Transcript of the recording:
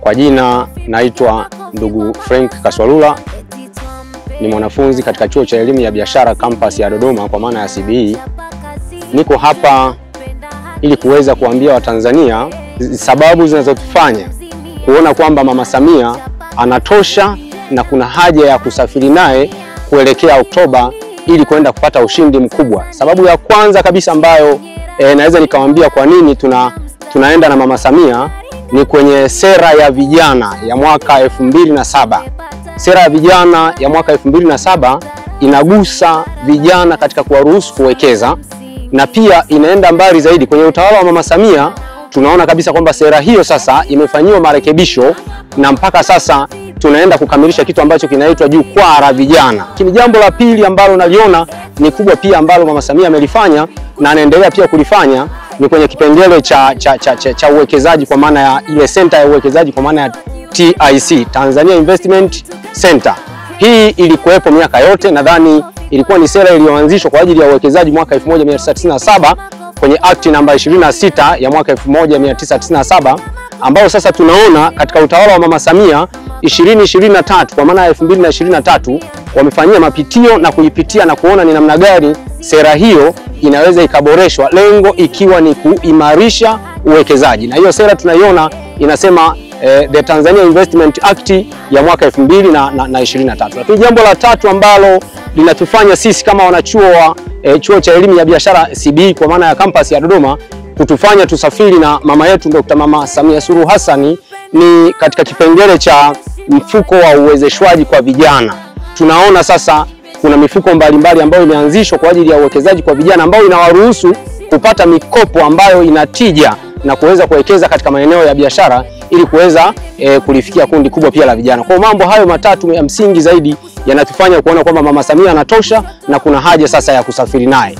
Kwa jina naitwa ndugu Frank Kaswalula, ni mwanafunzi katika chuo cha elimu ya biashara campus ya Dodoma kwa maana ya CBE. Niko hapa ili kuweza kuambia Watanzania sababu zinazotufanya kuona kwamba Mama Samia anatosha na kuna haja ya kusafiri naye kuelekea Oktoba ili kwenda kupata ushindi mkubwa. Sababu ya kwanza kabisa ambayo naweza nikawaambia kwa nini tunaenda na Mama Samia ni kwenye sera ya vijana ya mwaka 2007. Sera ya vijana ya mwaka 2007 inagusa vijana katika kuwaruhusu kuwekeza, na pia inaenda mbali zaidi. Kwenye utawala wa Mama Samia tunaona kabisa kwamba sera hiyo sasa imefanyiwa marekebisho na mpaka sasa tunaenda kukamilisha kitu ambacho kinaitwa jukwaa la vijana. Lakini jambo la pili ambalo naliona ni kubwa pia ambalo Mama Samia amelifanya na anaendelea pia kulifanya ni kwenye kipengele cha uwekezaji, kwa maana ya ile center ya uwekezaji kwa maana ya TIC, Tanzania Investment Center. Hii ilikuwepo miaka yote, nadhani ilikuwa ni sera iliyoanzishwa kwa ajili ya uwekezaji mwaka 1997 kwenye Act namba 26 ya mwaka 1997, ambao sasa tunaona katika utawala wa Mama Samia 2023 kwa maana ya 2023 wamefanyia mapitio na kuipitia na kuona ni namna gani sera hiyo inaweza ikaboreshwa, lengo ikiwa ni kuimarisha uwekezaji. Na hiyo sera tunaiona inasema the Tanzania Investment Act ya mwaka 2023. Lakini jambo la tatu ambalo linatufanya sisi kama wanachuo wa chuo cha elimu ya biashara CBE kwa maana ya campus ya Dodoma kutufanya tusafiri na mama yetu Dr. Mama Samia Suluhu Hassan ni katika kipengele cha mfuko wa uwezeshwaji kwa vijana. Tunaona sasa kuna mifuko mbalimbali ambayo imeanzishwa kwa ajili ya uwekezaji kwa vijana, ambayo inawaruhusu kupata mikopo ambayo inatija na kuweza kuwekeza katika maeneo ya biashara ili kuweza kulifikia kundi kubwa pia la vijana. Kwa mambo hayo matatu ya msingi zaidi yanatufanya kuona kwamba Mama Samia anatosha na kuna haja sasa ya kusafiri naye.